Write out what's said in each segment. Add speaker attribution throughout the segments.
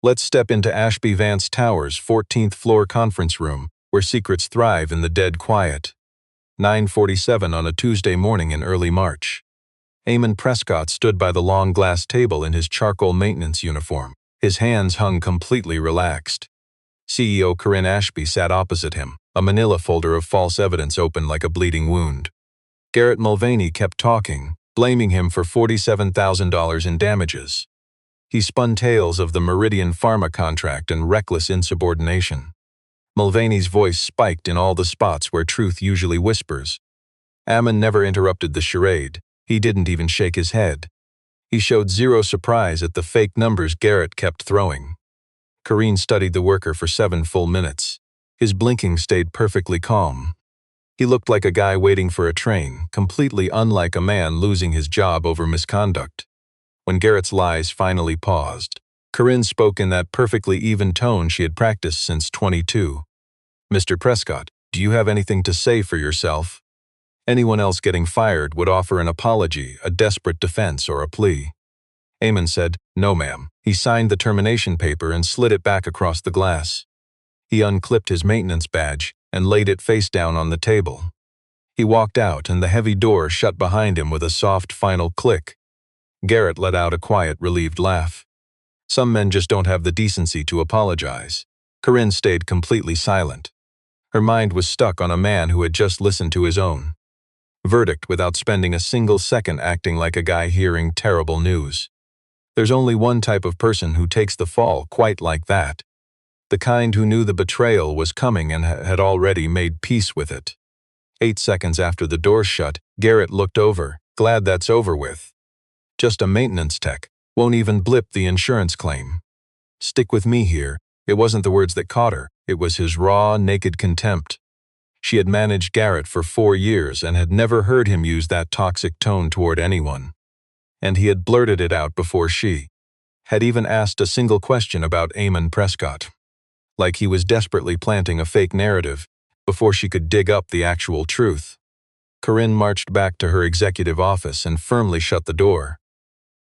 Speaker 1: Let's step into Ashby Vance Tower's 14th floor conference room, where secrets thrive in the dead quiet. 9:47 on a Tuesday morning in early March. Eamon Prescott stood by the long glass table in his charcoal maintenance uniform. His hands hung completely relaxed. CEO Corrine Ashby sat opposite him, a manila folder of false evidence open like a bleeding wound. Garrett Mulvaney kept talking, blaming him for $47,000 in damages. He spun tales of the Meridian Pharma contract and reckless insubordination. Mulvaney's voice spiked in all the spots where truth usually whispers. Eamon never interrupted the charade. He didn't even shake his head. He showed zero surprise at the fake numbers Garrett kept throwing. Corrine studied the worker for 7 full minutes. His blinking stayed perfectly calm. He looked like a guy waiting for a train, completely unlike a man losing his job over misconduct. When Garrett's lies finally paused, Corrine spoke in that perfectly even tone she had practiced since 22. "Mr. Prescott, do you have anything to say for yourself?" Anyone else getting fired would offer an apology, a desperate defense, or a plea. Eamon said, "No, ma'am." He signed the termination paper and slid it back across the glass. He unclipped his maintenance badge and laid it face down on the table. He walked out, and the heavy door shut behind him with a soft final click. Garrett let out a quiet, relieved laugh. Some men just don't have the decency to apologize. Corrine stayed completely silent. Her mind was stuck on a man who had just listened to his own verdict without spending a single second acting like a guy hearing terrible news. There's only one type of person who takes the fall quite like that. The kind who knew the betrayal was coming and had already made peace with it. 8 seconds after the door shut, Garrett looked over, glad that's over with. Just a maintenance tech, won't even blip the insurance claim. Stick with me here. It wasn't the words that caught her, it was his raw, naked contempt. She had managed Garrett for 4 years and had never heard him use that toxic tone toward anyone. And he had blurted it out before she had even asked a single question about Eamon Prescott. Like he was desperately planting a fake narrative before she could dig up the actual truth. Corrine marched back to her executive office and firmly shut the door.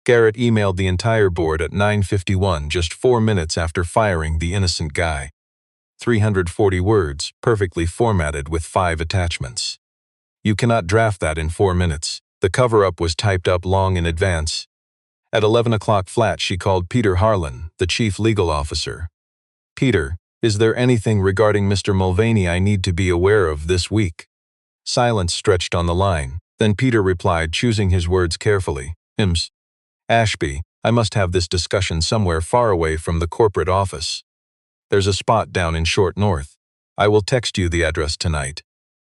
Speaker 1: Garrett emailed the entire board at 9:51, just 4 minutes after firing the innocent guy. 340 words, perfectly formatted with 5 attachments. You cannot draft that in 4 minutes. The cover-up was typed up long in advance. At 11 o'clock flat, she called Peter Harlan, the chief legal officer. "Peter, is there anything regarding Mr. Mulvaney I need to be aware of this week?" Silence stretched on the line. Then Peter replied, choosing his words carefully. "Ms. Ashby, I must have this discussion somewhere far away from the corporate office. There's a spot down in Short North. I will text you the address tonight.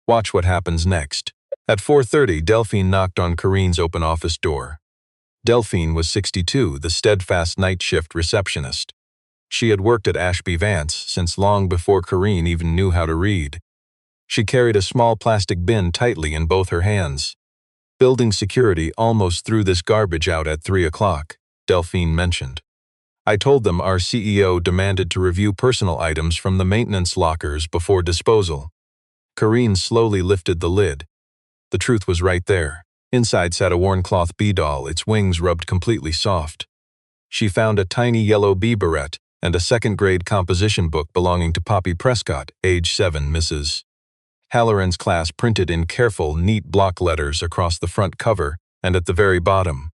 Speaker 1: Watch what happens next." At 4:30, Delphine knocked on Corrine's open office door. Delphine was 62, the steadfast night shift receptionist. She had worked at Ashby Vance since long before Corrine even knew how to read. She carried a small plastic bin tightly in both her hands. "Building security almost threw this garbage out at 3 o'clock, Delphine mentioned. "I told them our CEO demanded to review personal items from the maintenance lockers before disposal." Corrine slowly lifted the lid. The truth was right there. Inside sat a worn cloth bee doll, its wings rubbed completely soft. She found a tiny yellow bee barrette and a second-grade composition book belonging to Poppy Prescott, age 7, Mrs. Halloran's class, printed in careful, neat block letters across the front cover and at the very bottom.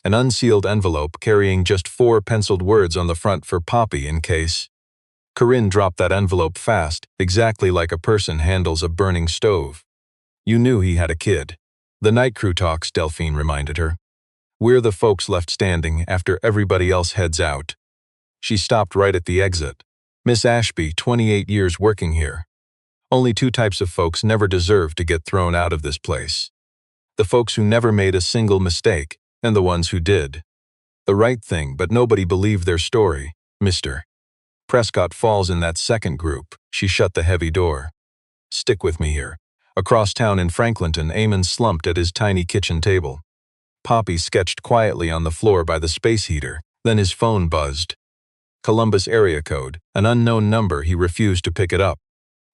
Speaker 1: An unsealed envelope carrying just 4 penciled words on the front for Poppy in case. Corrine dropped that envelope fast, exactly like a person handles a burning stove. "You knew he had a kid." "The night crew talks," Delphine reminded her. "We're the folks left standing after everybody else heads out." She stopped right at the exit. "Miss Ashby, 28 years working here. Only 2 types of folks never deserve to get thrown out of this place. The folks who never made a single mistake, and the ones who did the right thing, but nobody believed their story. Mr. Prescott falls in that second group." She shut the heavy door. "Stick with me here." Across town in Franklinton, Eamon slumped at his tiny kitchen table. Poppy sketched quietly on the floor by the space heater. Then his phone buzzed. Columbus area code, an unknown number. He refused to pick it up.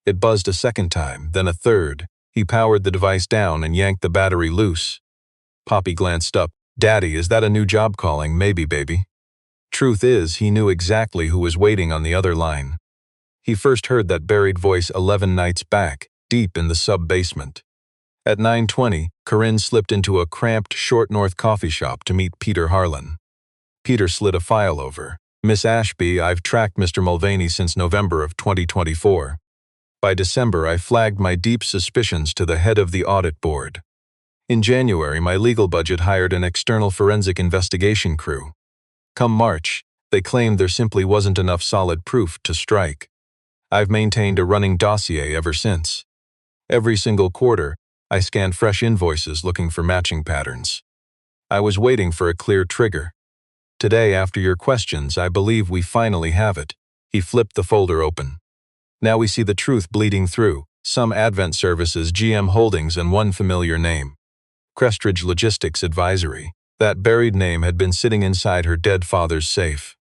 Speaker 1: It buzzed a second time, then a third. He powered the device down and yanked the battery loose. Poppy glanced up. "Daddy, is that a new job calling?" "Maybe, baby." Truth is, he knew exactly who was waiting on the other line. He first heard that buried voice 11 nights back, deep in the sub-basement. At 9:20, Corrine slipped into a cramped, short north coffee shop to meet Peter Harlan. Peter slid a file over. "Miss Ashby, I've tracked Mr. Mulvaney since November of 2024. By December, I flagged my deep suspicions to the head of the audit board. In January, my legal budget hired an external forensic investigation crew. Come March, they claimed there simply wasn't enough solid proof to strike. I've maintained a running dossier ever since. Every single quarter, I scanned fresh invoices looking for matching patterns. I was waiting for a clear trigger. Today, after your questions, I believe we finally have it." He flipped the folder open. "Now we see the truth bleeding through. Some Advent Services, GM Holdings, and one familiar name. Crestridge Logistics Advisory." That buried name had been sitting inside her dead father's safe.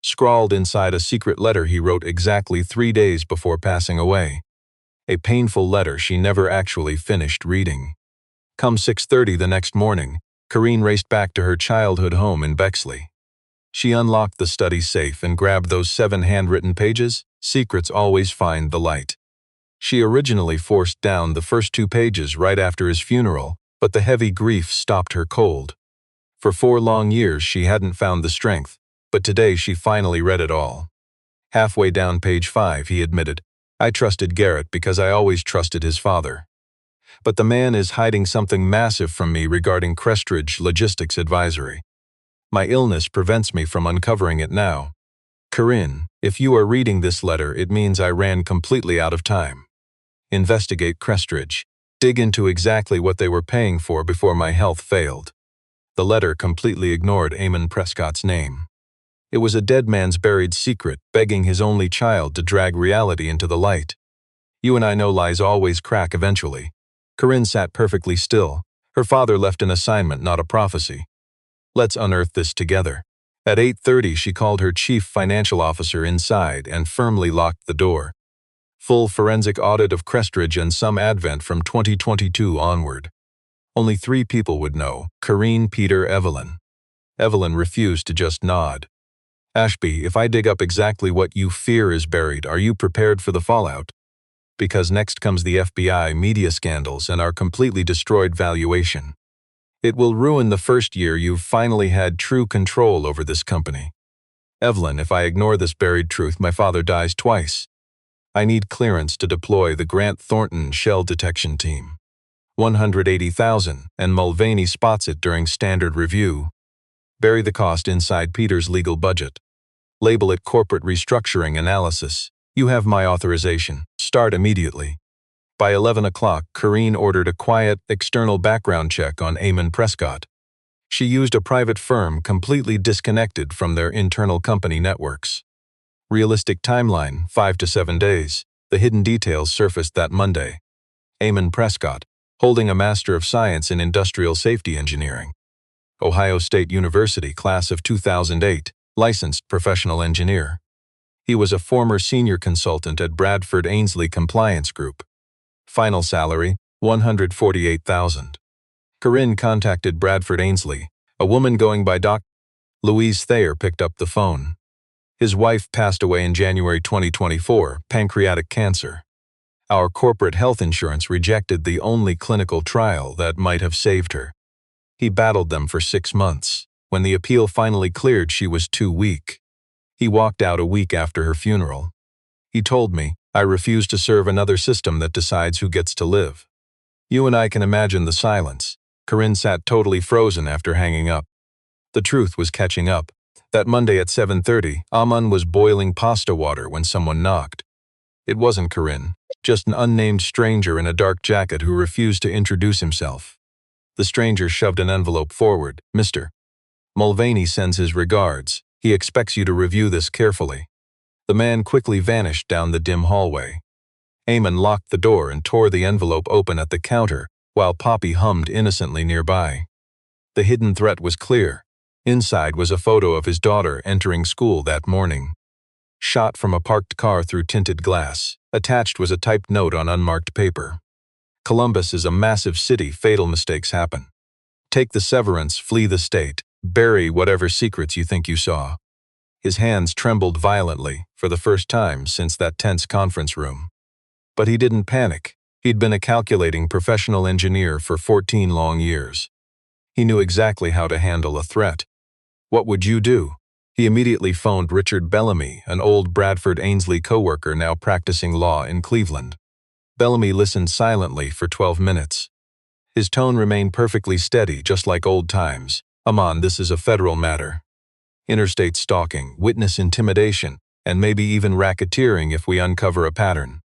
Speaker 1: Scrawled inside a secret letter he wrote exactly 3 days before passing away. A painful letter she never actually finished reading. Come 6:30 the next morning, Corrine raced back to her childhood home in Bexley. She unlocked the study safe and grabbed those 7 handwritten pages. Secrets always find the light. She originally forced down the first 2 pages right after his funeral, but the heavy grief stopped her cold. For 4 long years she hadn't found the strength, but today she finally read it all. Halfway down page 5 he admitted, "I trusted Garrett because I always trusted his father. But the man is hiding something massive from me regarding Crestridge Logistics Advisory. My illness prevents me from uncovering it now. Corrine, if you are reading this letter, it means I ran completely out of time. Investigate Crestridge. Dig into exactly what they were paying for before my health failed." The letter completely ignored Poppy Prescott's name. It was a dead man's buried secret, begging his only child to drag reality into the light. "You and I know lies always crack eventually." Corrine sat perfectly still. Her father left an assignment, not a prophecy. "Let's unearth this together." At 8:30 she called her chief financial officer inside and firmly locked the door. Full forensic audit of Crestridge and some Advent from 2022 onward. Only 3 people would know: Corrine, Peter, Evelyn. Evelyn refused to just nod. "Ashby, if I dig up exactly what you fear is buried, are you prepared for the fallout? Because next comes the FBI, media scandals, and our completely destroyed valuation. It will ruin the first year you've finally had true control over this company. Evelyn, if I ignore this buried truth, my father dies twice. I need clearance to deploy the Grant Thornton shell detection team. 180,000, and Mulvaney spots it during standard review. Bury the cost inside Peter's legal budget. Label it corporate restructuring analysis. You have my authorization. Start immediately." By 11 o'clock, Corrine ordered a quiet, external background check on Poppy Prescott. She used a private firm completely disconnected from their internal company networks. Realistic timeline, 5 to 7 days. The hidden details surfaced that Monday. Poppy Prescott, holding a Master of Science in Industrial Safety Engineering. Ohio State University, class of 2008, licensed professional engineer. He was a former senior consultant at Bradford Ainsley Compliance Group. Final salary, $148,000. Corrine contacted Bradford Ainsley. A woman going by Doc. Louise Thayer picked up the phone. His wife passed away in January 2024, pancreatic cancer. Our corporate health insurance rejected the only clinical trial that might have saved her. He battled them for 6 months. When the appeal finally cleared, she was too weak. He walked out a week after her funeral. He told me, "I refuse to serve another system that decides who gets to live." You and I can imagine the silence. Corrine sat totally frozen after hanging up. The truth was catching up. That Monday at 7:30, Aman was boiling pasta water when someone knocked. It wasn't Corrine, just an unnamed stranger in a dark jacket who refused to introduce himself. The stranger shoved an envelope forward. "Mr. Mulvaney sends his regards. He expects you to review this carefully." The man quickly vanished down the dim hallway. Eamon locked the door and tore the envelope open at the counter, while Poppy hummed innocently nearby. The hidden threat was clear. Inside was a photo of his daughter entering school that morning. Shot from a parked car through tinted glass. Attached was a typed note on unmarked paper. "Columbus is a massive city. Fatal mistakes happen. Take the severance, flee the state, bury whatever secrets you think you saw. His hands trembled violently for the first time since that tense conference room. But he didn't panic. He'd been a calculating professional engineer for 14 long years. He knew exactly how to handle a threat. What would you do? He immediately phoned Richard Bellamy, an old Bradford Ainsley co-worker now practicing law in Cleveland. Bellamy listened silently for 12 minutes. His tone remained perfectly steady, just like old times. "Amon, this is a federal matter. Interstate stalking, witness intimidation, and maybe even racketeering if we uncover a pattern.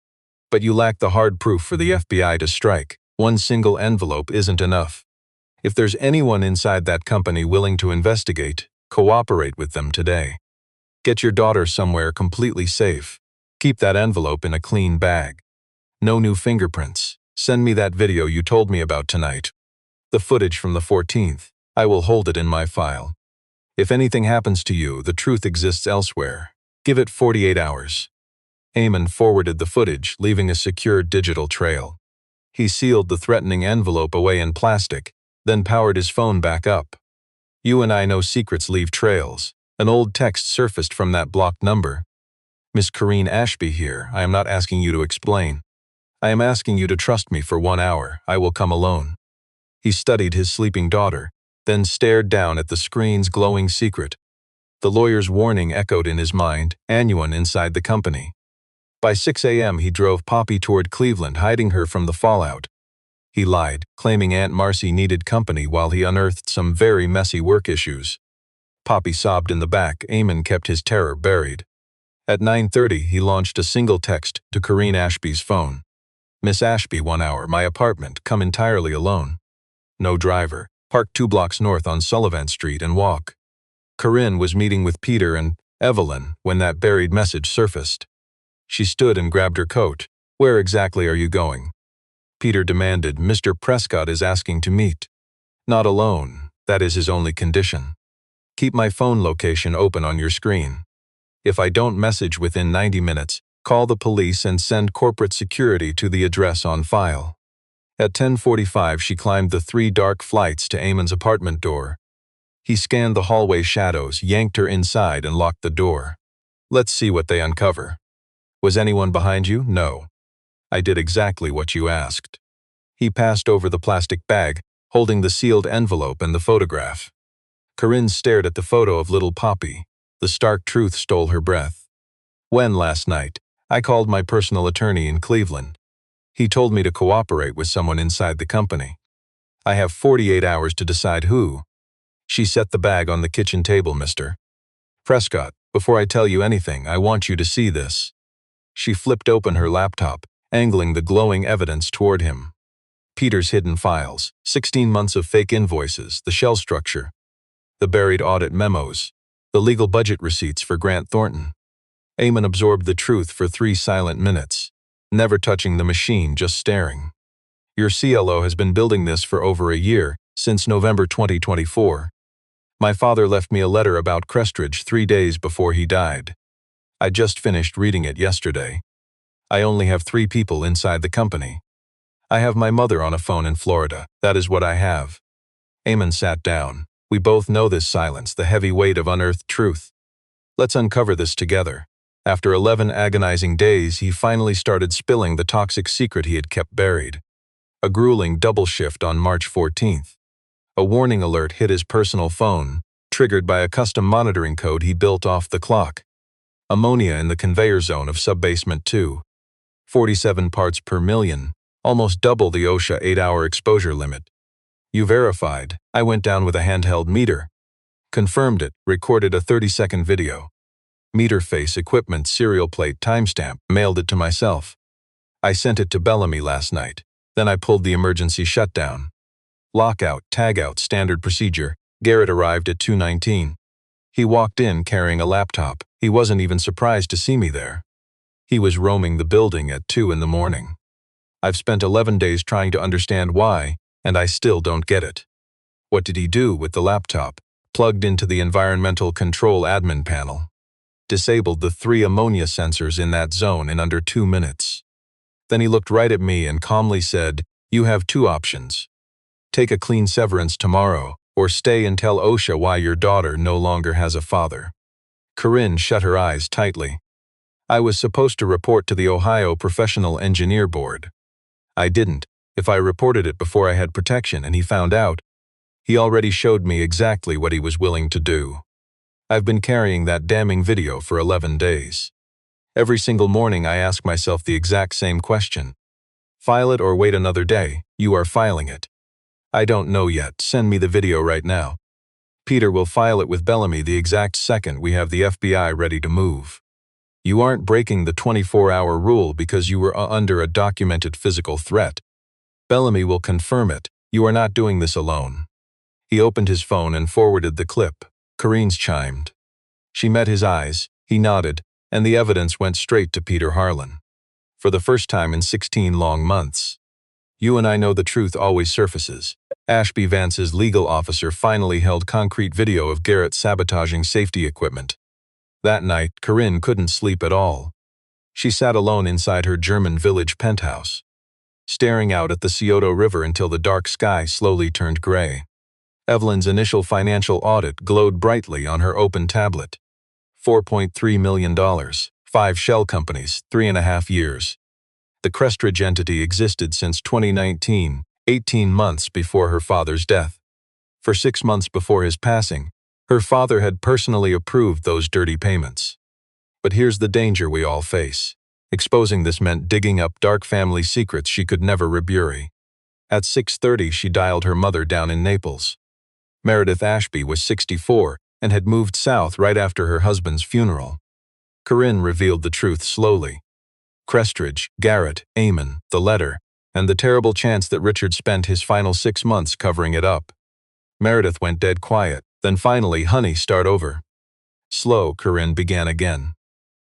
Speaker 1: But you lack the hard proof for the FBI to strike. One single envelope isn't enough. If there's anyone inside that company willing to investigate, cooperate with them today. Get your daughter somewhere completely safe. Keep that envelope in a clean bag. No new fingerprints. Send me that video you told me about tonight. The footage from the 14th. I will hold it in my file. If anything happens to you, the truth exists elsewhere. Give it 48 hours. Eamon forwarded the footage, leaving a secure digital trail. He sealed the threatening envelope away in plastic, then powered his phone back up. "You and I know secrets leave trails." An old text surfaced from that blocked number. "Miss Corrine Ashby here. I am not asking you to explain. I am asking you to trust me for 1 hour. I will come alone." He studied his sleeping daughter, then stared down at the screen's glowing secret. The lawyer's warning echoed in his mind, anyone inside the company. By 6 a.m. he drove Poppy toward Cleveland, hiding her from the fallout. He lied, claiming Aunt Marcy needed company while he unearthed some very messy work issues. Poppy sobbed in the back. Eamon kept his terror buried. At 9:30, he launched a single text to Corrine Ashby's phone. "Miss Ashby, 1 hour, my apartment, come entirely alone. No driver. Park 2 blocks north on Sullivan Street and walk." Corrine was meeting with Peter and Evelyn when that buried message surfaced. She stood and grabbed her coat. "Where exactly are you going?" Peter demanded. "Mr. Prescott is asking to meet." "Not alone. That is his only condition. Keep my phone location open on your screen. If I don't message within 90 minutes, call the police and send corporate security to the address on file." At 10:45, she climbed the 3 dark flights to Eamon's apartment door. He scanned the hallway shadows, yanked her inside, and locked the door. "Let's see what they uncover." "Was anyone behind you?" "No. I did exactly what you asked." He passed over the plastic bag, holding the sealed envelope and the photograph. Corrine stared at the photo of little Poppy. The stark truth stole her breath. "When last night, I called my personal attorney in Cleveland. He told me to cooperate with someone inside the company. I have 48 hours to decide who." She set the bag on the kitchen table. "Mr. Prescott, before I tell you anything, I want you to see this." She flipped open her laptop, angling the glowing evidence toward him. Peter's hidden files, 16 months of fake invoices, the shell structure, the buried audit memos, the legal budget receipts for Grant Thornton. Eamon absorbed the truth for 3 silent minutes, never touching the machine, just staring. "Your CLO has been building this for over a year, since November 2024. My father left me a letter about Crestridge 3 days before he died. I just finished reading it yesterday. I only have 3 people inside the company. I have my mother on a phone in Florida. That is what I have." Eamon sat down. "We both know this silence, the heavy weight of unearthed truth. Let's uncover this together." After 11 agonizing days, he finally started spilling the toxic secret he had kept buried. A grueling double shift on March 14th. A warning alert hit his personal phone, triggered by a custom monitoring code he built off the clock. Ammonia in the conveyor zone of subbasement 2. 47 parts per million, almost double the OSHA 8-hour exposure limit. "You verified." I went down with a handheld meter. Confirmed it, recorded a 30-second video. Meter face, equipment, serial plate, timestamp, mailed it to myself. I sent it to Bellamy last night. Then I pulled the emergency shutdown. Lockout, tagout, standard procedure. Garrett arrived at 2:19. He walked in carrying a laptop. He wasn't even surprised to see me there. He was roaming the building at 2 in the morning. I've spent 11 days trying to understand why, and I still don't get it. What did he do with the laptop? Plugged into the environmental control admin panel. Disabled the 3 ammonia sensors in that zone in under 2 minutes. Then he looked right at me and calmly said, "You have 2 options. Take a clean severance tomorrow, or stay and tell OSHA why your daughter no longer has a father." Corrine shut her eyes tightly. I was supposed to report to the Ohio Professional Engineer Board. I didn't. If I reported it before I had protection and he found out, he already showed me exactly what he was willing to do. I've been carrying that damning video for 11 days. Every single morning I ask myself the exact same question. File it or wait another day. You are filing it. I don't know yet. Send me the video right now. Peter will file it with Bellamy the exact second we have the FBI ready to move. You aren't breaking the 24-hour rule because you were under a documented physical threat. Bellamy will confirm it. You are not doing this alone. He opened his phone and forwarded the clip. Corrine's chimed. She met his eyes, he nodded, and the evidence went straight to Peter Harlan. For the first time in 16 long months. You and I know the truth always surfaces. Ashby Vance's legal officer finally held concrete video of Garrett sabotaging safety equipment. That night, Corrine couldn't sleep at all. She sat alone inside her German village penthouse, staring out at the Scioto River until the dark sky slowly turned gray. Evelyn's initial financial audit glowed brightly on her open tablet. $4.3 million, 5 shell companies, 3.5 years. The Crestridge entity existed since 2019, 18 months before her father's death. For 6 months before his passing, her father had personally approved those dirty payments. But here's the danger we all face. Exposing this meant digging up dark family secrets she could never rebury. At 6:30, she dialed her mother down in Naples. Meredith Ashby was 64 and had moved south right after her husband's funeral. Corrine revealed the truth slowly. Crestridge, Garrett, Eamon, the letter, and the terrible chance that Richard spent his final 6 months covering it up. Meredith went dead quiet, then finally, "Honey, start over." Slow, Corrine began again.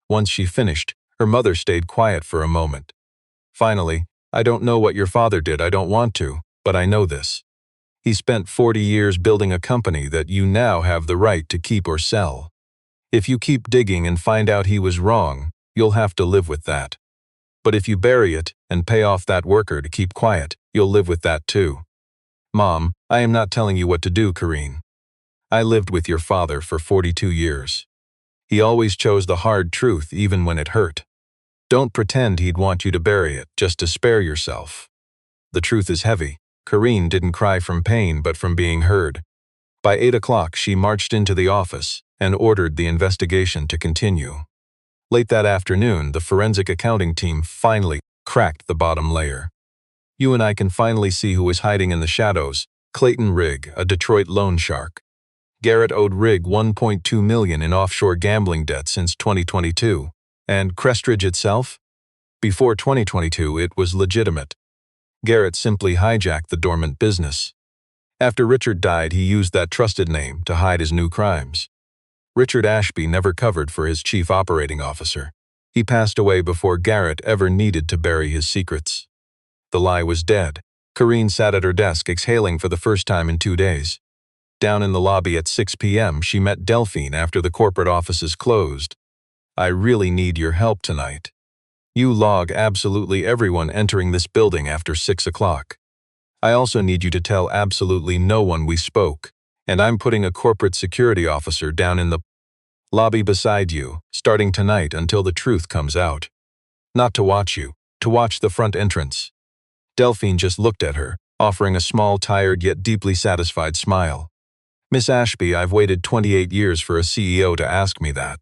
Speaker 1: Once she finished, her mother stayed quiet for a moment. Finally, "I don't know what your father did, I don't want to, but I know this. He spent 40 years building a company that you now have the right to keep or sell. If you keep digging and find out he was wrong, you'll have to live with that. But if you bury it and pay off that worker to keep quiet, you'll live with that too. Mom, I am not telling you what to do, Corrine. I lived with your father for 42 years. He always chose the hard truth even when it hurt. Don't pretend he'd want you to bury it just to spare yourself. The truth is heavy. Corrine didn't cry from pain but from being heard. By 8 o'clock, she marched into the office and ordered the investigation to continue. Late that afternoon, the forensic accounting team finally cracked the bottom layer. You and I can finally see who is hiding in the shadows. Clayton Rigg, a Detroit loan shark. Garrett owed Rigg $1.2 million in offshore gambling debt since 2022. And Crestridge itself? Before 2022, it was legitimate. Garrett simply hijacked the dormant business. After Richard died, he used that trusted name to hide his new crimes. Richard Ashby never covered for his chief operating officer. He passed away before Garrett ever needed to bury his secrets. The lie was dead. Corrine sat at her desk exhaling for the first time in 2 days. Down in the lobby at 6 p.m., she met Delphine after the corporate offices closed. I really need your help tonight. You log absolutely everyone entering this building after 6 o'clock. I also need you to tell absolutely no one we spoke, and I'm putting a corporate security officer down in the lobby beside you, starting tonight until the truth comes out. Not to watch you, to watch the front entrance. Delphine just looked at her, offering a small, tired yet deeply satisfied smile. Miss Ashby, I've waited 28 years for a CEO to ask me that.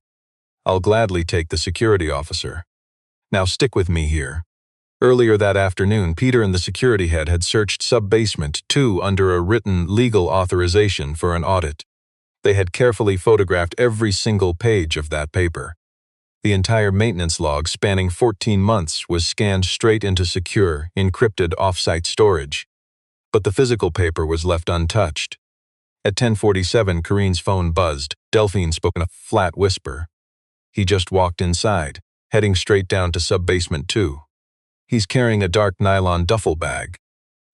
Speaker 1: I'll gladly take the security officer. Now stick with me here. Earlier that afternoon, Peter and the security head had searched Sub-Basement 2 under a written legal authorization for an audit. They had carefully photographed every single page of that paper. The entire maintenance log spanning 14 months was scanned straight into secure, encrypted off-site storage. But the physical paper was left untouched. At 10:47, Corrine's phone buzzed. Delphine spoke in a flat whisper. He just walked inside, heading straight down to Sub-Basement 2. He's carrying a dark nylon duffel bag.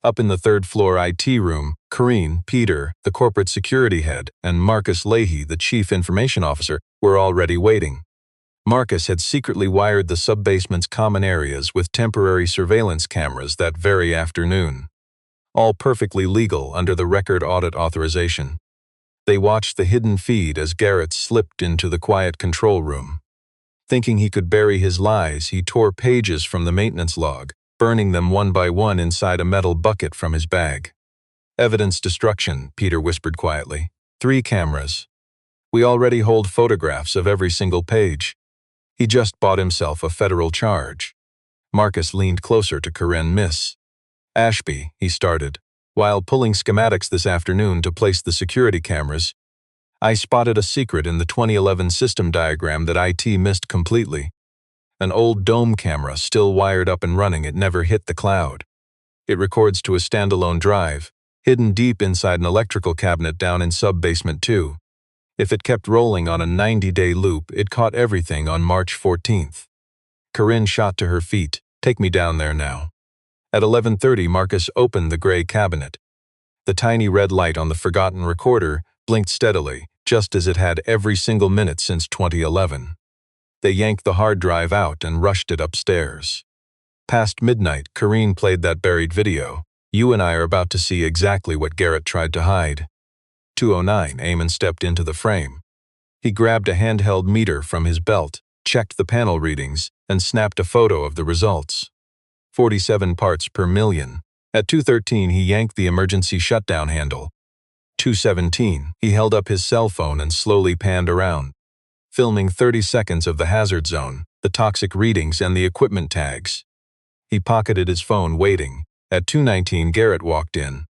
Speaker 1: Up in the third-floor IT room, Corrine, Peter, the corporate security head, and Marcus Leahy, the chief information officer, were already waiting. Marcus had secretly wired the sub-basement's common areas with temporary surveillance cameras that very afternoon. All perfectly legal under the record audit authorization. They watched the hidden feed as Garrett slipped into the quiet control room. Thinking he could bury his lies, he tore pages from the maintenance log, burning them one by one inside a metal bucket from his bag. "Evidence destruction," Peter whispered quietly. "3 cameras. We already hold photographs of every single page." He just bought himself a federal charge. Marcus leaned closer to Corrine. "Miss Ashby," he started. "While pulling schematics this afternoon to place the security cameras, I spotted a secret in the 2011 system diagram that IT missed completely. An old dome camera still wired up and running. It never hit the cloud. It records to a standalone drive, hidden deep inside an electrical cabinet down in sub-basement 2. If it kept rolling on a 90-day loop, it caught everything on March 14th. Corrine shot to her feet. "Take me down there now." At 11:30, Marcus opened the gray cabinet. The tiny red light on the forgotten recorder blinked steadily, just as it had every single minute since 2011. They yanked the hard drive out and rushed it upstairs. Past midnight, Corrine played that buried video. "You and I are about to see exactly what Garrett tried to hide." 2:09, Eamon stepped into the frame. He grabbed a handheld meter from his belt, checked the panel readings, and snapped a photo of the results. 47 parts per million. At 2:13, he yanked the emergency shutdown handle. 2:17, he held up his cell phone and slowly panned around, filming 30 seconds of the hazard zone, the toxic readings, and the equipment tags. He pocketed his phone, waiting. At 2:19, Garrett walked in.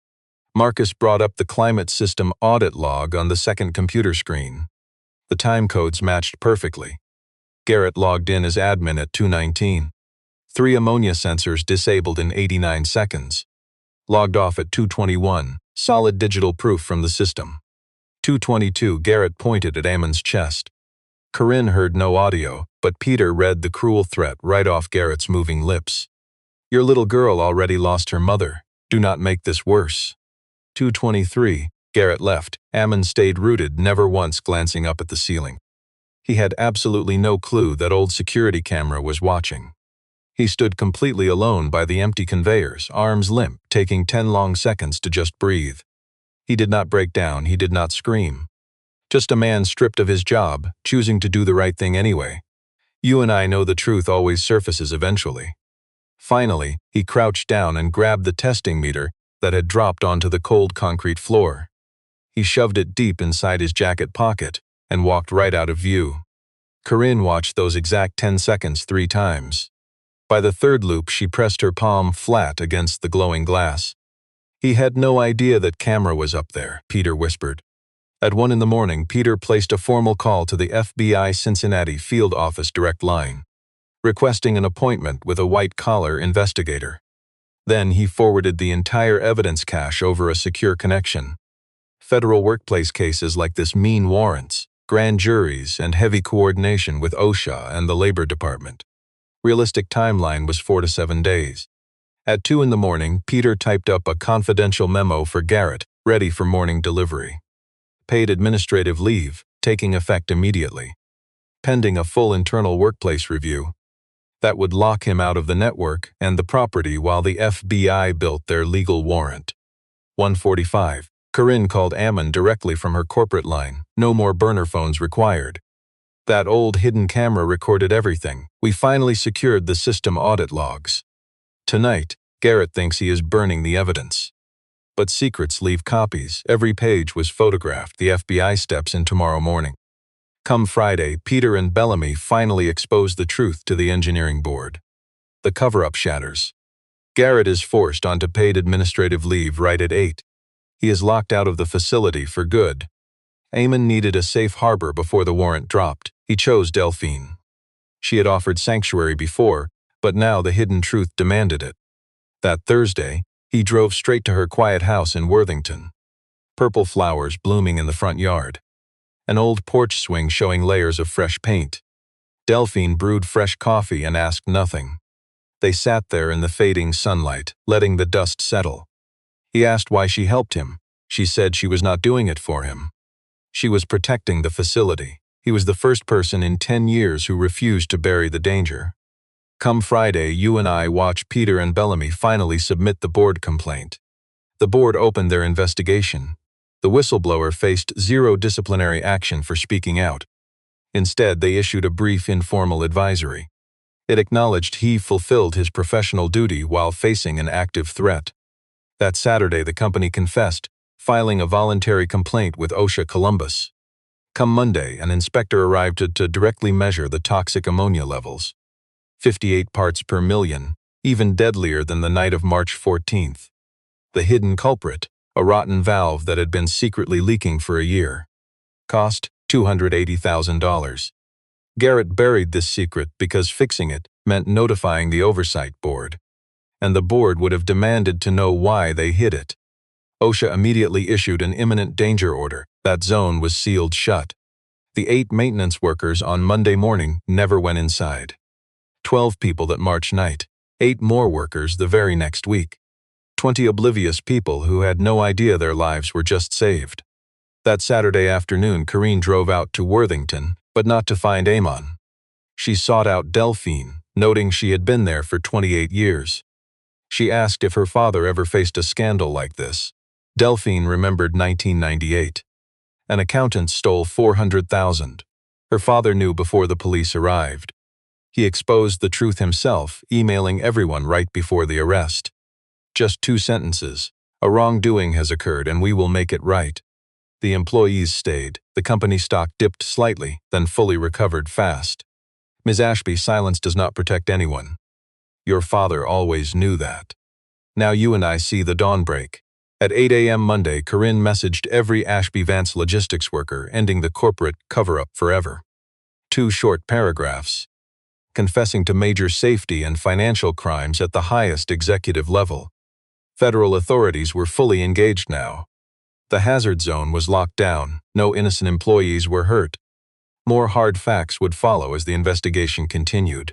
Speaker 1: Marcus brought up the climate system audit log on the second computer screen. The time codes matched perfectly. Garrett logged in as admin at 2:19. 3 ammonia sensors disabled in 89 seconds. Logged off at 2:21, solid digital proof from the system. 2:22, Garrett pointed at Eamon's chest. Corrine heard no audio, but Peter read the cruel threat right off Garrett's moving lips. "Your little girl already lost her mother. Do not make this worse." 2:23, Garrett left. Eamon stayed rooted, never once glancing up at the ceiling. He had absolutely no clue that old security camera was watching. He stood completely alone by the empty conveyors, arms limp, taking 10 long seconds to just breathe. He did not break down, he did not scream. Just a man stripped of his job, choosing to do the right thing anyway. You and I know the truth always surfaces eventually. Finally, he crouched down and grabbed the testing meter that had dropped onto the cold concrete floor. He shoved it deep inside his jacket pocket and walked right out of view. Corrine watched those exact 10 seconds 3 times. By the 3rd loop, she pressed her palm flat against the glowing glass. "He had no idea that camera was up there," Peter whispered. At 1 in the morning, Peter placed a formal call to the FBI Cincinnati field office direct line, requesting an appointment with a white-collar investigator. Then he forwarded the entire evidence cache over a secure connection. Federal workplace cases like this mean warrants, grand juries, and heavy coordination with OSHA and the Labor Department. Realistic timeline was 4 to 7 days. At 2 in the morning, Peter typed up a confidential memo for Garrett, ready for morning delivery. Paid administrative leave, taking effect immediately. Pending a full internal workplace review. That would lock him out of the network and the property while the FBI built their legal warrant. 1:45. Corrine called Eamon directly from her corporate line. No more burner phones required. That old hidden camera recorded everything. We finally secured the system audit logs. Tonight, Garrett thinks he is burning the evidence. But secrets leave copies. Every page was photographed. The FBI steps in tomorrow morning. Come Friday, Peter and Bellamy finally expose the truth to the engineering board. The cover-up shatters. Garrett is forced onto paid administrative leave right at 8. He is locked out of the facility for good. Eamon needed a safe harbor before the warrant dropped. He chose Delphine. She had offered sanctuary before, but now the hidden truth demanded it. That Thursday, he drove straight to her quiet house in Worthington. Purple flowers blooming in the front yard. An old porch swing showing layers of fresh paint. Delphine brewed fresh coffee and asked nothing. They sat there in the fading sunlight, letting the dust settle. He asked why she helped him. She said she was not doing it for him. She was protecting the facility. He was the first person in 10 years who refused to bury the danger. Come Friday, you and I watch Peter and Bellamy finally submit the board complaint. The board opened their investigation. The whistleblower faced zero disciplinary action for speaking out. Instead, they issued a brief informal advisory. It acknowledged he fulfilled his professional duty while facing an active threat. That Saturday, the company confessed, filing a voluntary complaint with OSHA Columbus. Come Monday, an inspector arrived to directly measure the toxic ammonia levels. 58 parts per million, even deadlier than the night of March 14th. The hidden culprit, a rotten valve that had been secretly leaking for a year. Cost $280,000. Garrett buried this secret because fixing it meant notifying the oversight board. And the board would have demanded to know why they hid it. OSHA immediately issued an imminent danger order. That zone was sealed shut. The 8 maintenance workers on Monday morning never went inside. 12 people that March night, 8 more workers the very next week. 20 oblivious people who had no idea their lives were just saved. That Saturday afternoon, Corrine drove out to Worthington, but not to find Amon. She sought out Delphine, noting she had been there for 28 years. She asked if her father ever faced a scandal like this. Delphine remembered 1998. An accountant stole $400,000. Her father knew before the police arrived. He exposed the truth himself, emailing everyone right before the arrest. Just 2 sentences. A wrongdoing has occurred and we will make it right. The employees stayed. The company stock dipped slightly, then fully recovered fast. Ms. Ashby, silence does not protect anyone. Your father always knew that. Now you and I see the dawn break. At 8 a.m. Monday, Corrine messaged every Ashby Vance logistics worker, ending the corporate cover-up forever. 2 short paragraphs. Confessing to major safety and financial crimes at the highest executive level. Federal authorities were fully engaged now. The hazard zone was locked down. No innocent employees were hurt. More hard facts would follow as the investigation continued.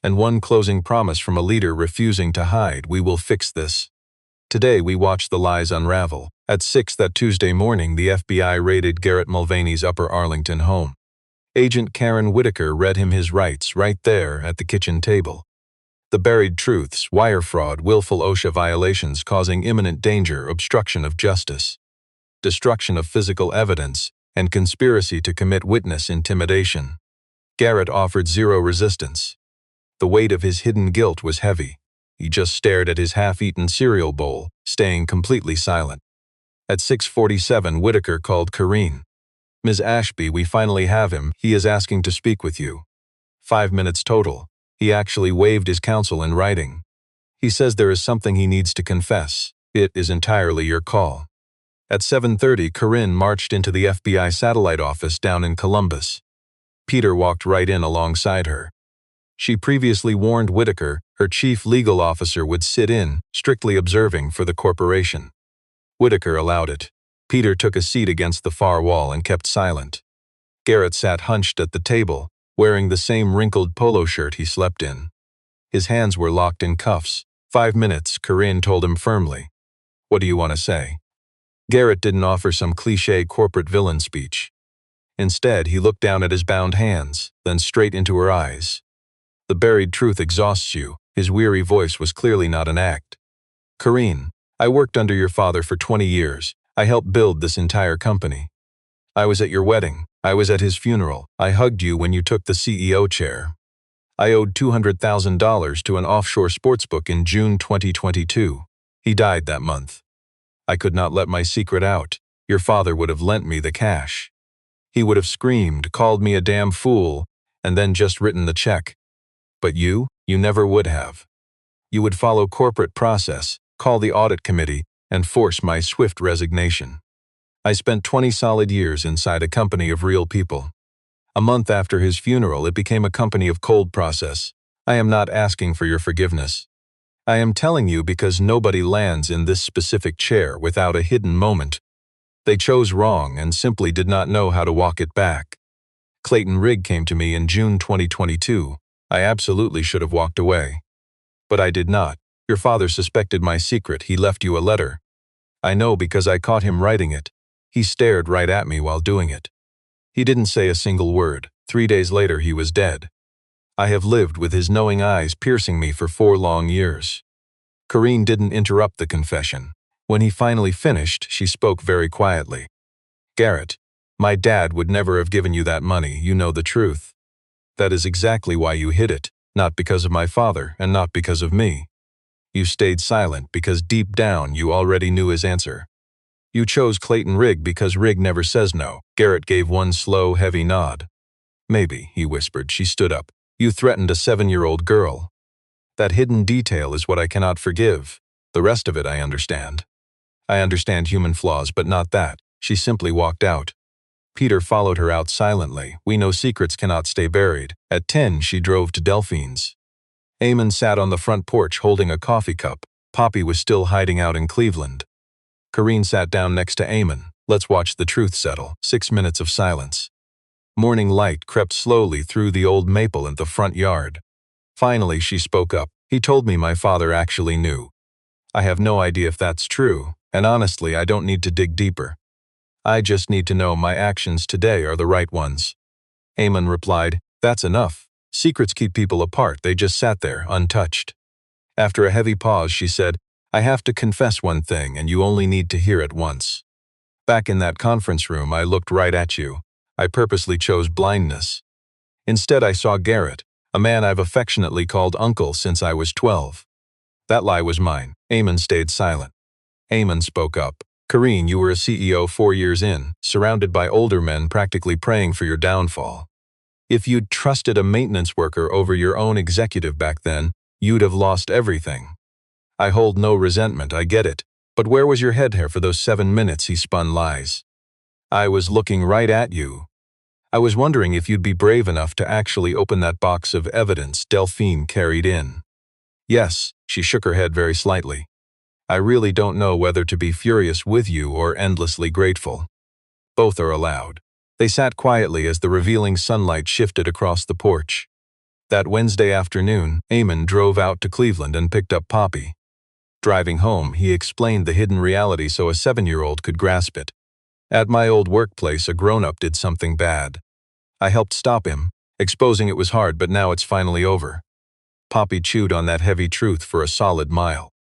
Speaker 1: And one closing promise from a leader refusing to hide: we will fix this. Today we watch the lies unravel. At 6 that Tuesday morning, the FBI raided Garrett Mulvaney's Upper Arlington home. Agent Karen Whitaker read him his rights right there at the kitchen table. The buried truths: wire fraud, willful OSHA violations causing imminent danger, obstruction of justice, destruction of physical evidence, and conspiracy to commit witness intimidation. Garrett offered zero resistance. The weight of his hidden guilt was heavy. He just stared at his half-eaten cereal bowl, staying completely silent. At 6:47, Whitaker called Corrine. Ms. Ashby, we finally have him. He is asking to speak with you. 5 minutes total. He actually waived his counsel in writing. He says there is something he needs to confess. It is entirely your call. At 7:30, Corrine marched into the FBI satellite office down in Columbus. Peter walked right in alongside her. She previously warned Whitaker her chief legal officer would sit in, strictly observing for the corporation. Whitaker allowed it. Peter took a seat against the far wall and kept silent. Garrett sat hunched at the table, wearing the same wrinkled polo shirt he slept in. His hands were locked in cuffs. 5 minutes, Corrine told him firmly. What do you want to say? Garrett didn't offer some cliché corporate villain speech. Instead, he looked down at his bound hands, then straight into her eyes. The buried truth exhausts you. His weary voice was clearly not an act. Corrine, I worked under your father for 20 years. I helped build this entire company. I was at your wedding. I was at his funeral. I hugged you when you took the CEO chair. I owed $200,000 to an offshore sportsbook in June 2022. He died that month. I could not let my secret out. Your father would have lent me the cash. He would have screamed, called me a damn fool, and then just written the check. But you never would have. You would follow corporate process, call the audit committee, and force my swift resignation. I spent 20 solid years inside a company of real people. A month after his funeral, it became a company of cold process. I am not asking for your forgiveness. I am telling you because nobody lands in this specific chair without a hidden moment. They chose wrong and simply did not know how to walk it back. Clayton Rigg came to me in June 2022. I absolutely should have walked away. But I did not. Your father suspected my secret. He left you a letter. I know because I caught him writing it. He stared right at me while doing it. He didn't say a single word. 3 days later, he was dead. I have lived with his knowing eyes piercing me for 4 long years. Corrine didn't interrupt the confession. When he finally finished, she spoke very quietly. "Garrett, my dad would never have given you that money, you know the truth. That is exactly why you hid it, not because of my father and not because of me. You stayed silent because deep down you already knew his answer. You chose Clayton Rigg because Rigg never says no." Garrett gave one slow, heavy nod. "Maybe," he whispered. She stood up. "You threatened a 7-year-old girl. That hidden detail is what I cannot forgive. The rest of it I understand. I understand human flaws, but not that." She simply walked out. Peter followed her out silently. We know secrets cannot stay buried. At 10, she drove to Delphine's. Eamon sat on the front porch holding a coffee cup. Poppy was still hiding out in Cleveland. Corrine sat down next to Eamon. "Let's watch the truth settle." 6 minutes of silence. Morning light crept slowly through the old maple in the front yard. Finally, she spoke up. "He told me my father actually knew. I have no idea if that's true, and honestly, I don't need to dig deeper. I just need to know my actions today are the right ones." Eamon replied, "That's enough. Secrets keep people apart." They just sat there, untouched. After a heavy pause, she said, "I have to confess one thing, and you only need to hear it once. Back in that conference room, I looked right at you. I purposely chose blindness. Instead, I saw Garrett, a man I've affectionately called Uncle since I was 12. That lie was mine." Eamon stayed silent. Eamon spoke up. "Corrine, you were a CEO 4 years in, surrounded by older men practically praying for your downfall. If you'd trusted a maintenance worker over your own executive back then, you'd have lost everything. I hold no resentment, I get it. But where was your head here for those 7 minutes he spun lies? I was looking right at you. I was wondering if you'd be brave enough to actually open that box of evidence Delphine carried in." "Yes," she shook her head very slightly. "I really don't know whether to be furious with you or endlessly grateful. Both are allowed." They sat quietly as the revealing sunlight shifted across the porch. That Wednesday afternoon, Eamon drove out to Cleveland and picked up Poppy. Driving home, he explained the hidden reality so a 7-year-old could grasp it. "At my old workplace, a grown-up did something bad. I helped stop him. Exposing it was hard, but now it's finally over." Poppy chewed on that heavy truth for a solid mile.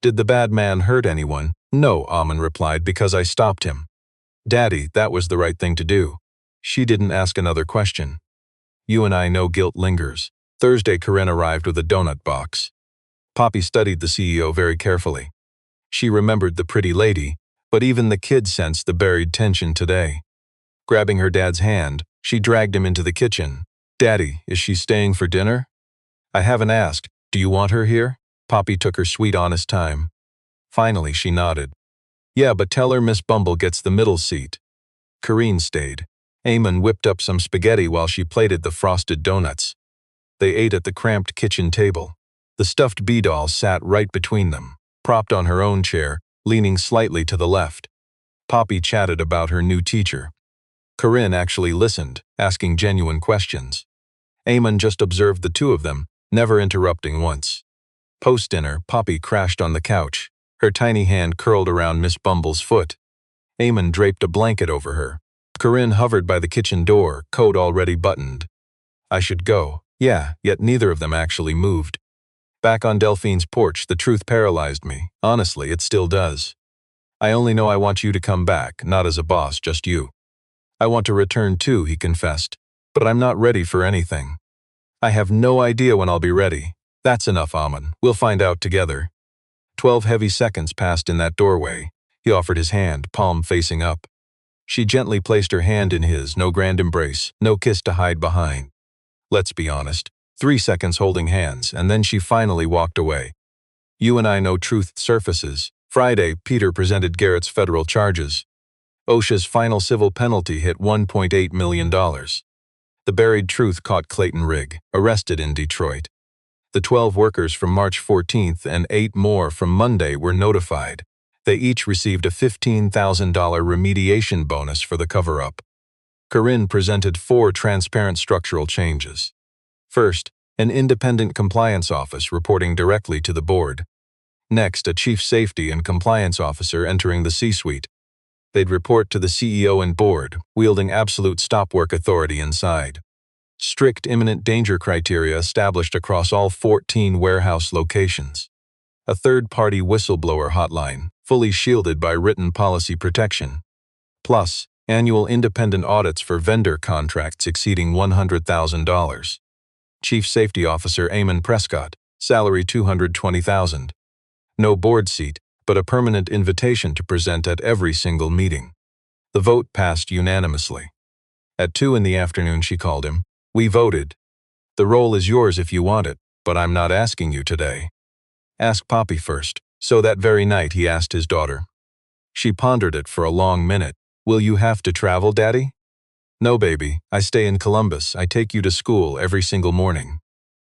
Speaker 1: "Did the bad man hurt anyone?" "No," Eamon replied, "because I stopped him." "Daddy, that was the right thing to do." She didn't ask another question. "You and I know guilt lingers." Thursday, Corrine arrived with a donut box. Poppy studied the CEO very carefully. She remembered the pretty lady, but even the kid sensed the buried tension today. Grabbing her dad's hand, she dragged him into the kitchen. "Daddy, is she staying for dinner?" "I haven't asked. Do you want her here?" Poppy took her sweet, honest time. Finally, she nodded. "Yeah, but tell her Miss Bumble gets the middle seat." Corrine stayed. Eamon whipped up some spaghetti while she plated the frosted donuts. They ate at the cramped kitchen table. The stuffed bee doll sat right between them, propped on her own chair, leaning slightly to the left. Poppy chatted about her new teacher. Corrine actually listened, asking genuine questions. Eamon just observed the two of them, never interrupting once. Post-dinner, Poppy crashed on the couch, her tiny hand curled around Miss Bumble's foot. Eamon draped a blanket over her. Corrine hovered by the kitchen door, coat already buttoned. "I should go." "Yeah," yet neither of them actually moved. Back on Delphine's porch, the truth paralyzed me. Honestly, it still does. "I only know I want you to come back, not as a boss, just you." "I want to return too," he confessed. "But I'm not ready for anything. I have no idea when I'll be ready." "That's enough, Eamon. We'll find out together." 12 heavy seconds passed in that doorway. He offered his hand, palm facing up. She gently placed her hand in his, no grand embrace, no kiss to hide behind. Let's be honest. 3 seconds holding hands, and then she finally walked away. "You and I know truth surfaces." Friday, Peter presented Garrett's federal charges. OSHA's final civil penalty hit $1.8 million. The buried truth caught Clayton Rigg, arrested in Detroit. The 12 workers from March 14th and 8 more from Monday were notified. They each received a $15,000 remediation bonus for the cover-up. Corrine presented 4 transparent structural changes. First, an independent compliance office reporting directly to the board. Next, a chief safety and compliance officer entering the C-suite. They'd report to the CEO and board, wielding absolute stop-work authority inside. Strict imminent danger criteria established across all 14 warehouse locations. A third-party whistleblower hotline, fully shielded by written policy protection. Plus, annual independent audits for vendor contracts exceeding $100,000. Chief Safety Officer Poppy Prescott, salary $220,000. No board seat, but a permanent invitation to present at every single meeting. The vote passed unanimously. At 2 in the afternoon she called him. "We voted. The role is yours if you want it, but I'm not asking you today. Ask Poppy first." So that very night he asked his daughter. She pondered it for a long minute. "Will you have to travel, Daddy?" "No, baby. I stay in Columbus. I take you to school every single morning."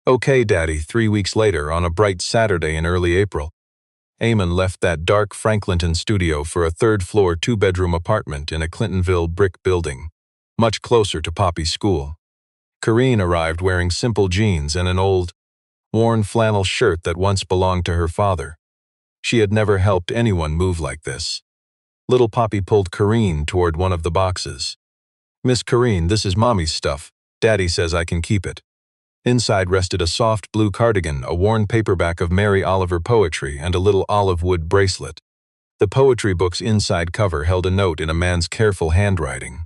Speaker 1: "Okay, Daddy." 3 weeks later, on a bright Saturday in early April, Eamon left that dark Franklinton studio for a third-floor, two-bedroom apartment in a Clintonville brick building, much closer to Poppy's school. Corrine arrived wearing simple jeans and an old, worn flannel shirt that once belonged to her father. She had never helped anyone move like this. Little Poppy pulled Corrine toward one of the boxes. "Miss Corrine, this is Mommy's stuff. Daddy says I can keep it." Inside rested a soft blue cardigan, a worn paperback of Mary Oliver poetry, and a little olive wood bracelet. The poetry book's inside cover held a note in a man's careful handwriting.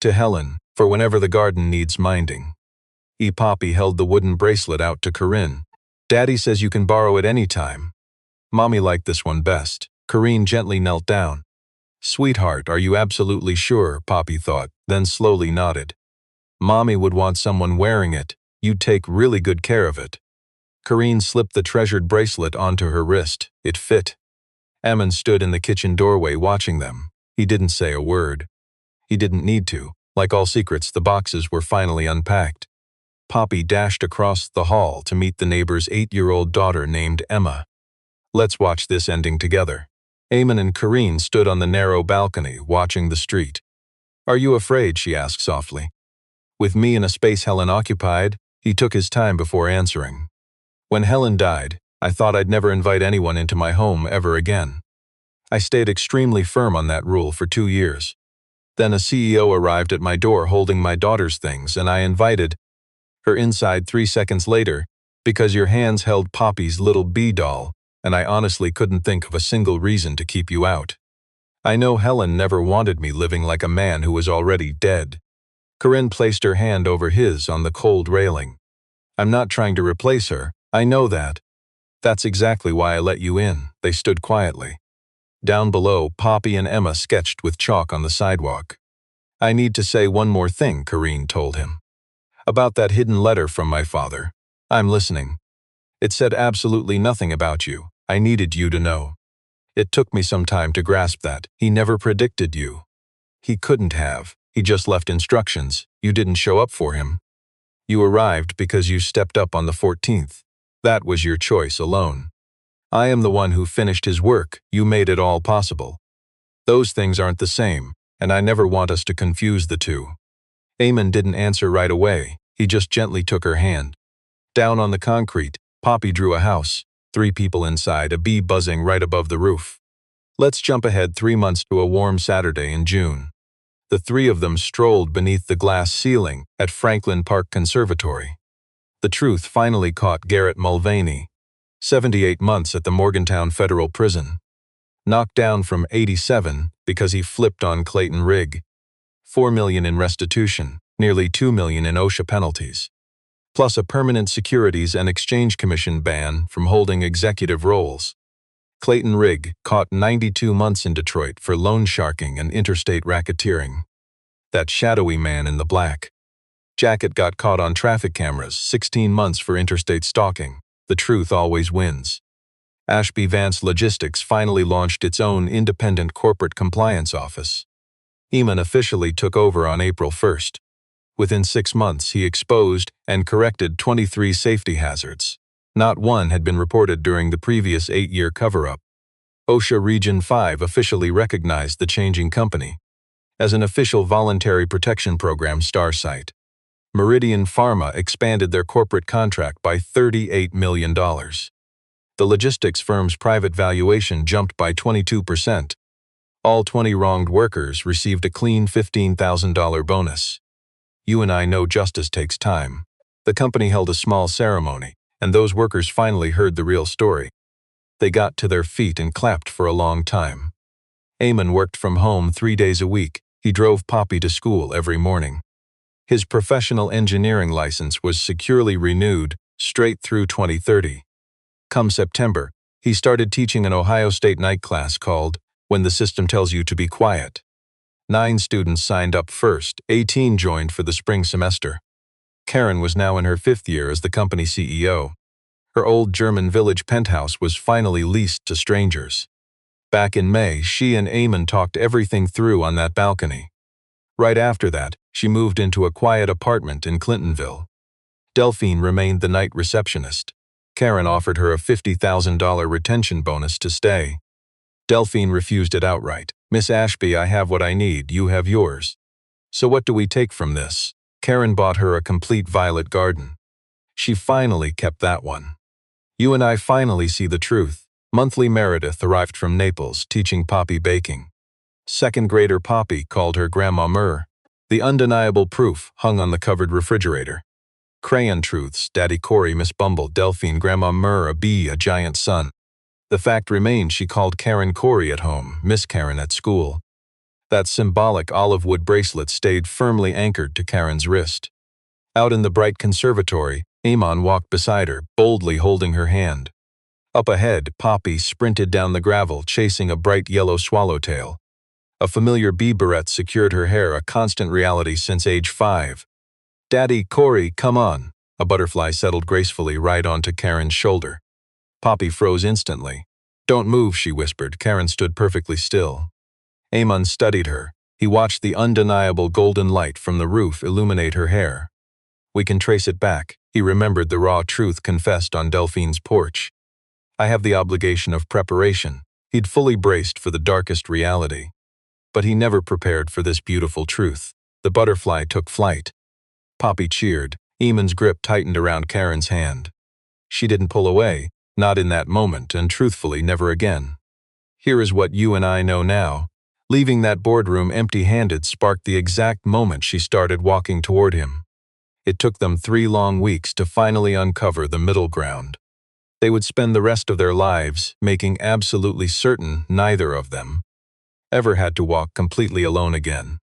Speaker 1: "To Helen, for whenever the garden needs minding." Poppy held the wooden bracelet out to Corrine. "Daddy says you can borrow it any time." Mommy liked this one best. Corrine gently knelt down. "Sweetheart, are you absolutely sure?" Poppy thought, then slowly nodded. "Mommy would want someone wearing it. You'd take really good care of it." Corrine slipped the treasured bracelet onto her wrist. It fit. Eamon stood in the kitchen doorway watching them. He didn't say a word. He didn't need to. Like all secrets, the boxes were finally unpacked. Poppy dashed across the hall to meet the neighbor's 8-year-old daughter named Emma. "Let's watch this ending together." Eamon and Corrine stood on the narrow balcony, watching the street. "Are you afraid?" she asked softly. "With me in a space Helen occupied?" He took his time before answering. "When Helen died, I thought I'd never invite anyone into my home ever again. I stayed extremely firm on that rule for 2 years. Then a CEO arrived at my door holding my daughter's things, and I invited her inside 3 seconds later because your hands held Poppy's little bee doll, and I honestly couldn't think of a single reason to keep you out. I know Helen never wanted me living like a man who was already dead." Corrine placed her hand over his on the cold railing. "I'm not trying to replace her. I know that. That's exactly why I let you in." They stood quietly. Down below, Poppy and Emma sketched with chalk on the sidewalk. "I need to say one more thing," Corrine told him. "About that hidden letter from my father. I'm listening. It said absolutely nothing about you. I needed you to know. It took me some time to grasp that. He never predicted you. He couldn't have. He just left instructions. You didn't show up for him. You arrived because you stepped up on the 14th. That was your choice alone. I am the one who finished his work. You made it all possible. Those things aren't the same, and I never want us to confuse the two." Eamon didn't answer right away. He just gently took her hand. Down on the concrete, Poppy drew a house, 3 people inside, a bee buzzing right above the roof. Let's jump ahead 3 months to a warm Saturday in June. The 3 of them strolled beneath the glass ceiling at Franklin Park Conservatory. The truth finally caught Garrett Mulvaney, 78 months at the Morgantown Federal Prison. Knocked down from 87 because he flipped on Clayton Rigg. $4 million in restitution, nearly $2 million in OSHA penalties, plus a permanent Securities and Exchange Commission ban from holding executive roles. Clayton Rigg caught 92 months in Detroit for loan sharking and interstate racketeering. That shadowy man in the black jacket got caught on traffic cameras, 16 months for interstate stalking. The truth always wins. Ashby Vance Logistics finally launched its own independent corporate compliance office. Eamon officially took over on April 1st. Within 6 months, he exposed and corrected 23 safety hazards. Not one had been reported during the previous 8-year cover-up. OSHA Region 5 officially recognized the changing company as an official voluntary protection program star site. Meridian Pharma expanded their corporate contract by $38 million. The logistics firm's private valuation jumped by 22%. All 20 wronged workers received a clean $15,000 bonus. You and I know justice takes time. The company held a small ceremony, and those workers finally heard the real story. They got to their feet and clapped for a long time. Eamon worked from home 3 days a week. He drove Poppy to school every morning. His professional engineering license was securely renewed straight through 2030. Come September, he started teaching an Ohio State night class called When the System Tells You to Be Quiet. 9 students signed up first, 18 joined for the spring semester. Karen was now in her 5th year as the company CEO. Her old German village penthouse was finally leased to strangers. Back in May, she and Eamon talked everything through on that balcony. Right after that, she moved into a quiet apartment in Clintonville. Delphine remained the night receptionist. Karen offered her a $50,000 retention bonus to stay. Delphine refused it outright. "Miss Ashby, I have what I need, you have yours. So what do we take from this?" Karen bought her a complete violet garden. She finally kept that one. "You and I finally see the truth." Monthly Meredith arrived from Naples, teaching Poppy baking. 2nd grader Poppy called her Grandma Mur. The undeniable proof hung on the covered refrigerator. Crayon truths: Daddy Corey, Miss Bumble, Delphine, Grandma Mur, a bee, a giant sun. The fact remained she called Karen Corey at home, Miss Karen at school. That symbolic olive wood bracelet stayed firmly anchored to Karen's wrist. Out in the bright conservatory, Eamon walked beside her, boldly holding her hand. Up ahead, Poppy sprinted down the gravel, chasing a bright yellow swallowtail. A familiar bee barrette secured her hair, a constant reality since age 5. "Daddy, Corey, come on." A butterfly settled gracefully right onto Karen's shoulder. Poppy froze instantly. "Don't move," she whispered. Karen stood perfectly still. Eamon studied her. He watched the undeniable golden light from the roof illuminate her hair. "We can trace it back." He remembered the raw truth confessed on Delphine's porch. "I have the obligation of preparation." He'd fully braced for the darkest reality. But he never prepared for this beautiful truth. The butterfly took flight. Poppy cheered. Eamon's grip tightened around Karen's hand. She didn't pull away, not in that moment, and truthfully never again. Here is what you and I know now. Leaving that boardroom empty-handed sparked the exact moment she started walking toward him. It took them 3 long weeks to finally uncover the middle ground. They would spend the rest of their lives making absolutely certain neither of them ever had to walk completely alone again.